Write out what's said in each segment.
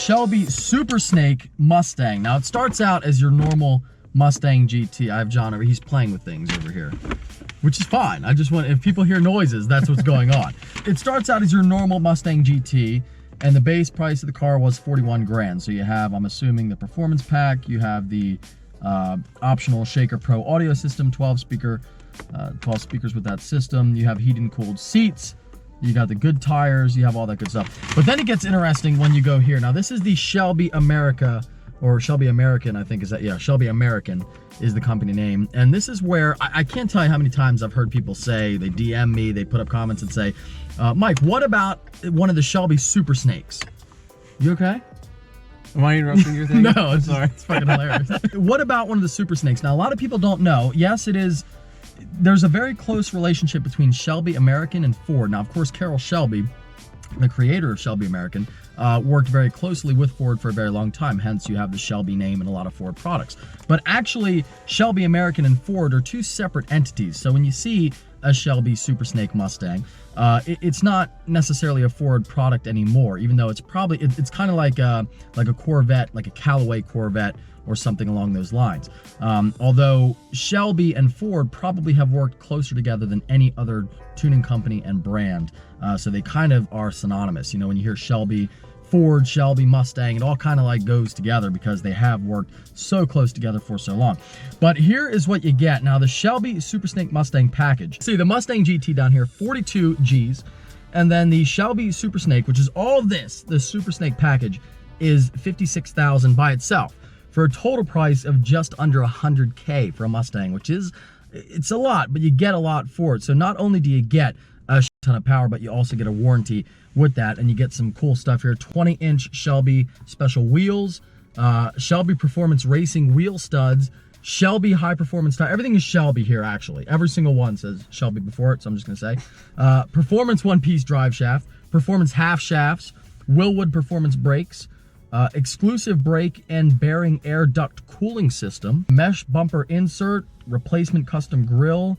Shelby Super Snake Mustang. Now, it starts out as your normal Mustang GT. I have John over, he's playing with things over here, which is fine. I just want, if people hear noises, that's what's going on. It starts out as your normal Mustang GT, and the base price of the car was 41 grand. So you have, I'm assuming, the performance pack, you have the optional Shaker Pro audio system, 12 speakers with that system, you have heated and cooled seats, you got the good tires, you have all that good stuff. But then it gets interesting when you go here. Now this is the Shelby America, or Shelby American, I think is that, yeah, Shelby American is the company name. And this is where, I can't tell you how many times I've heard people say, they DM me, they put up comments and say, Mike, what about one of the Shelby Super Snakes? You okay? Am I interrupting your thing? No, it's sorry. It's fucking hilarious. What about one of the Super Snakes? Now, a lot of people don't know. Yes, it is. There's a very close relationship between Shelby American and Ford. Now, of course, Carroll Shelby, the creator of Shelby American, worked very closely with Ford for a very long time. Hence, you have the Shelby name in a lot of Ford products. But actually, Shelby American and Ford are two separate entities. So when you see a Shelby Super Snake Mustang, it's not necessarily a Ford product anymore, even though it's probably, it's kind of like a Corvette, like a Callaway Corvette or something along those lines. Although Shelby and Ford probably have worked closer together than any other tuning company and brand. So they kind of are synonymous. You know, when you hear Shelby, Ford, Shelby, Mustang, it all kind of like goes together because they have worked so close together for so long. But here is what you get. Now, the Shelby Super Snake Mustang package. See, the Mustang GT down here, 42 Gs. And then the Shelby Super Snake, which is all this, the Super Snake package, is $56,000 by itself, for a total price of just under $100K for a Mustang, which is, it's a lot, but you get a lot for it. So not only do you get a ton of power, but you also get a warranty with that, and you get some cool stuff here. 20-inch Shelby special wheels, Shelby Performance Racing wheel studs, Shelby High Performance tire. Everything is Shelby here, actually. Every single one says Shelby before it, so I'm just gonna say. Performance one-piece drive shaft, Performance half shafts, Willwood Performance brakes, exclusive brake and bearing air duct cooling system, mesh bumper insert, replacement custom grille,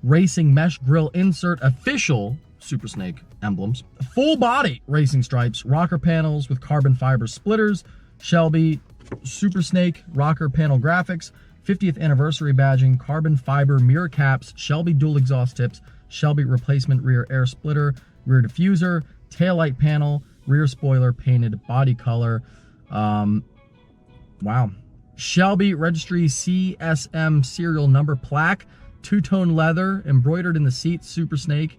racing mesh grille insert, official Super Snake emblems, full body racing stripes, rocker panels with carbon fiber splitters, Shelby Super Snake rocker panel graphics, 50th anniversary badging, carbon fiber mirror caps, Shelby dual exhaust tips, Shelby replacement rear air splitter, rear diffuser, taillight panel, rear spoiler painted body color. Wow. Shelby registry CSM serial number plaque, two-tone leather embroidered in the seats, Super Snake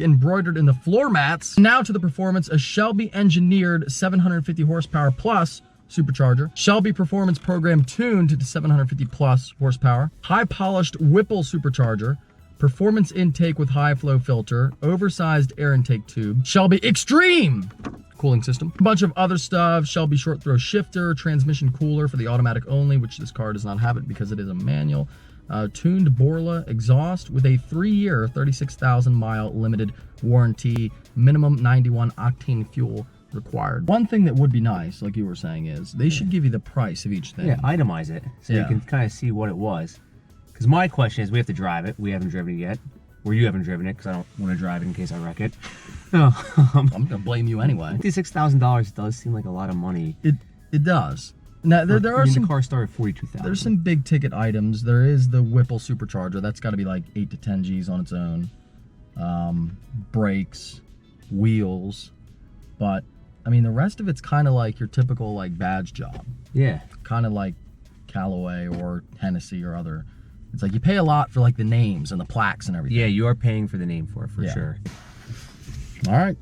embroidered in the floor mats. Now to the performance, a Shelby engineered 750 horsepower plus supercharger, Shelby Performance Program tuned to 750 plus horsepower, high polished Whipple supercharger, performance intake with high flow filter, oversized air intake tube, Shelby Extreme cooling system, a bunch of other stuff, Shelby short throw shifter, transmission cooler for the automatic only, which this car does not have it because it is a manual, tuned Borla exhaust with a 3-year, 36,000 mile limited warranty, minimum 91 octane fuel required. One thing that would be nice, like you were saying, is they should give you the price of each thing. Yeah, itemize it so you can kind of see what it was. Because my question is, we have to drive it. We haven't driven it yet. Or you haven't driven it because I don't want to drive it in case I wreck it. I'm going to blame you anyway. $56,000 does seem like a lot of money. It does. Now, there are some... The car started at $42,000. There's some big ticket items. There is the Whipple supercharger. That's got to be like 8 to 10 Gs on its own. Brakes, wheels. But, I mean, the rest of it's kind of like your typical like badge job. Yeah. Kind of like Callaway or Hennessy or other. It's like you pay a lot for like the names and the plaques and everything. Yeah, you are paying for the name for it, for sure. All right.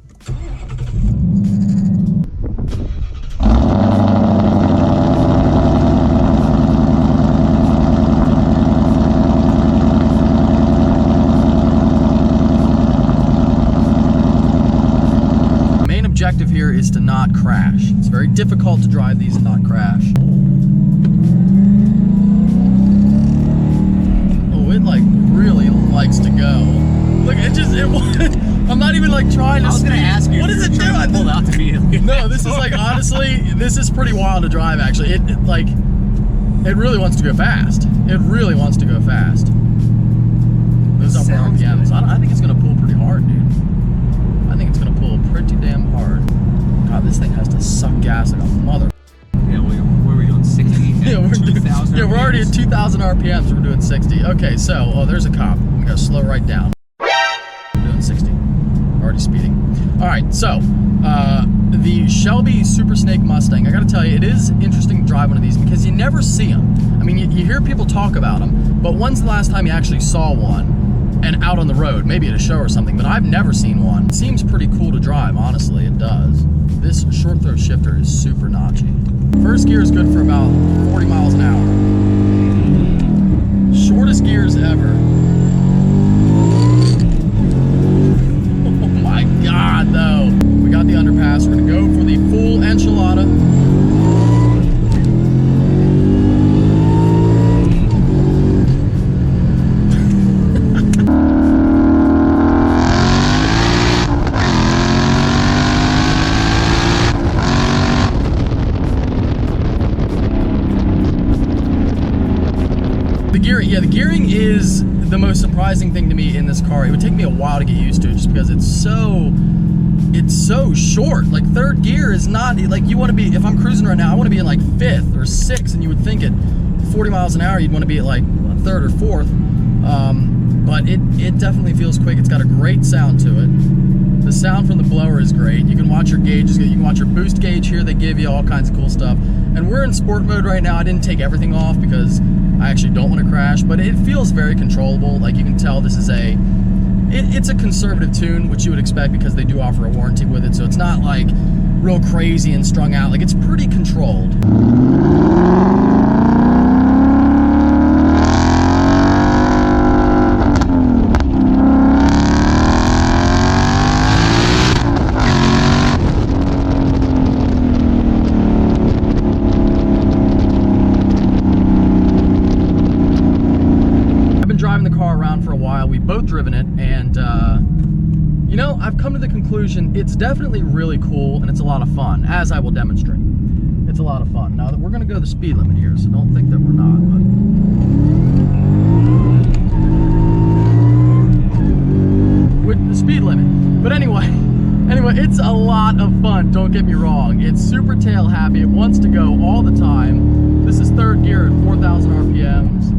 The main objective here is to not crash. It's very difficult to drive these and not crash. It like really likes to go. Look, I'm not even like trying to. I was gonna ask you. What is it doing? Pulled out immediately. No, this is like honestly, this is pretty wild to drive. Actually, it really wants to go fast. It really wants to go fast. Those upper RPMs. I think it's gonna pull pretty hard, dude. I think it's gonna pull pretty damn hard. God, this thing has to suck gas like a mother. Yeah, where are we doing 60? Yeah, we're already at 2,000 RPMs. We're doing 60. Okay, so, oh, there's a cop. We gotta slow right down. We're doing 60. Already speeding. All right, so the Shelby Super Snake Mustang. I gotta tell you, it is interesting to drive one of these because you never see them. I mean, you hear people talk about them, but when's the last time you actually saw one and out on the road, maybe at a show or something? But I've never seen one. It seems pretty cool to drive, honestly, it does. This short throw shifter is super notchy. First gear is good for about 40 miles an hour. Shortest gears ever. Oh my God, though. We got the underpass. We're gonna go for the full enchilada. The gearing is the most surprising thing to me in this car. It would take me a while to get used to it just because it's so short. Like third gear is not, like you want to be, if I'm cruising right now, I want to be in like fifth or sixth, and you would think at 40 miles an hour, you'd want to be at like third or fourth. But it definitely feels quick. It's got a great sound to it. The sound from the blower is great. You can watch your gauges. You can watch your boost gauge here. They give you all kinds of cool stuff. And we're in sport mode right now. I didn't take everything off because I actually don't want to crash, but it feels very controllable. Like you can tell this is it's a conservative tune, which you would expect because they do offer a warranty with it. So it's not like real crazy and strung out. Like it's pretty controlled. We've both driven it, and you know, I've come to the conclusion it's definitely really cool and it's a lot of fun, as I will demonstrate. It's a lot of fun. Now that we're going to go the speed limit here, so don't think that we're not. But with the speed limit. But anyway, it's a lot of fun. Don't get me wrong. It's super tail happy. It wants to go all the time. This is third gear at 4,000 RPMs.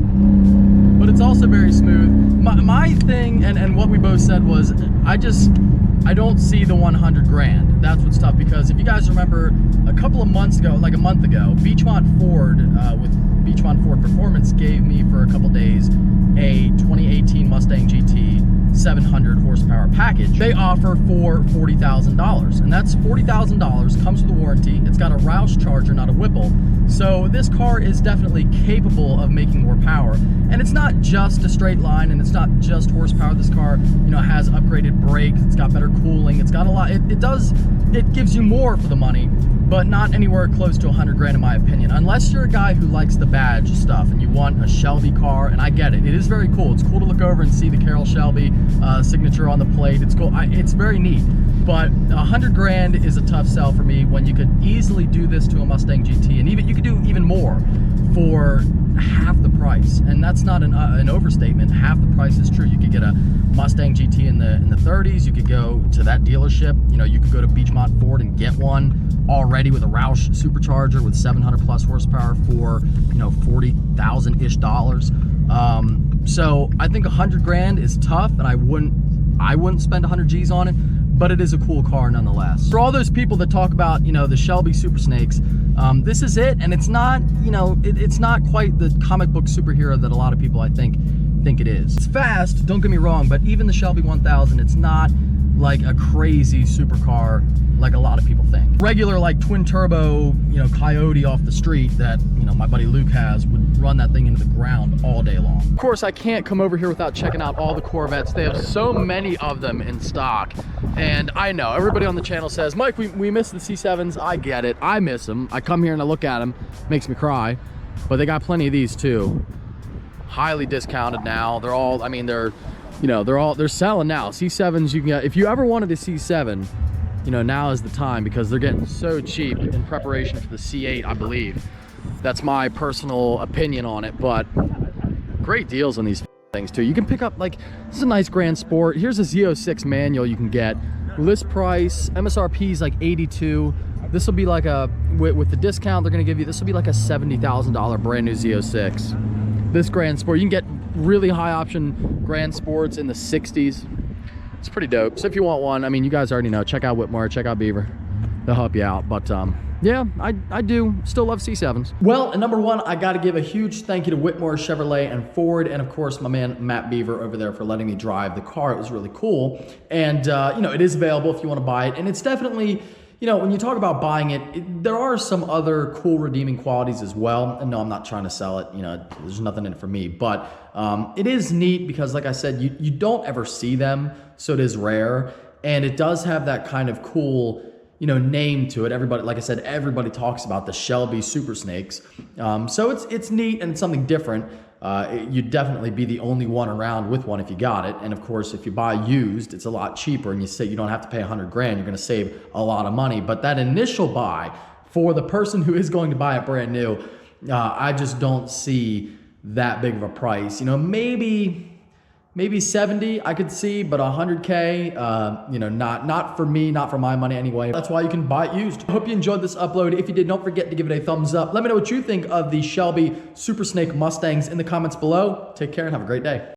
But it's also very smooth. My thing, and what we both said was, I don't see the 100 grand. That's what's tough, because if you guys remember a couple of months ago, like a month ago, Beachmont Ford with Beachmont Ford Performance gave me for a couple days a 2018 Mustang GT 700 horsepower package. They offer for $40,000, and that's $40,000, comes with a warranty. It's got a Roush charger, not a Whipple. So this car is definitely capable of making more power. And it's not just a straight line, and it's not just horsepower. This car, you know, has upgraded brakes, it's got better cooling, it's got a lot, it gives you more for the money, but not anywhere close to 100 grand in my opinion. Unless you're a guy who likes the badge stuff and you want a Shelby car, and I get it. It is very cool. It's cool to look over and see the Carroll Shelby signature on the plate. It's cool. It's very neat. But 100 grand is a tough sell for me when you could easily do this to a Mustang GT, and even you could do even more for half the price. And that's not an overstatement. Half the price is true. You could get a Mustang GT in the 30s. You could go to that dealership. You know, you could go to Beachmont Ford and get one already with a Roush supercharger with 700 plus horsepower for, you know, $40,000-ish. So I think 100 grand is tough, and I wouldn't spend 100 G's on it, but it is a cool car nonetheless. For all those people that talk about, you know, the Shelby Super Snakes, this is it, and it's not, you know, it's not quite the comic book superhero that a lot of people, I think it is. It's fast, don't get me wrong, but even the Shelby 1000, it's not like a crazy supercar like a lot of people think. Regular, like twin turbo, you know, Coyote off the street that, you know, my buddy Luke has would run that thing into the ground all day long. Of course, I can't come over here without checking out all the Corvettes. They have so many of them in stock. And I know everybody on the channel says, Mike, we miss the C7s. I get it. I miss them. I come here and I look at them, makes me cry. But they got plenty of these too. Highly discounted now. They're all, I mean, they're selling now. C7s, you can get, if you ever wanted a C7, you know, now is the time, because they're getting so cheap in preparation for the C8, I believe. That's my personal opinion on it, but great deals on these things too. You can pick up, like, this is a nice Grand Sport. Here's a Z06 manual you can get. List price, MSRP is like 82. This will be like a, with the discount they're gonna give you, this will be like a $70,000 brand new Z06. This Grand Sport, you can get really high option Grand Sports in the 60s. It's pretty dope. So if you want one, I mean, you guys already know, check out Whitmoyer, check out Beaver. They'll help you out. But yeah, I do still love C7s. Well, and number one, I gotta give a huge thank you to Whitmoyer, Chevrolet, and Ford, and of course my man Matt Beaver over there for letting me drive the car. It was really cool. And you know, it is available if you wanna buy it. And it's definitely, you know, when you talk about buying it, there are some other cool redeeming qualities as well. And no, I'm not trying to sell it, you know, there's nothing in it for me, but it is neat because like I said, you don't ever see them, so it is rare. And it does have that kind of cool, you know, name to it. Everybody, like I said, everybody talks about the Shelby Super Snakes. So it's neat and it's something different. You'd definitely be the only one around with one if you got it. And of course, if you buy used, it's a lot cheaper and you say you don't have to pay 100 grand, you're gonna save a lot of money. But that initial buy for the person who is going to buy it brand new, I just don't see that big of a price. You know, maybe 70 I could see, but 100K, you know, not for me, not for my money anyway. That's why you can buy it used. I hope you enjoyed this upload. If you did, don't forget to give it a thumbs up. Let me know what you think of the Shelby Super Snake Mustangs in the comments below. Take care and have a great day.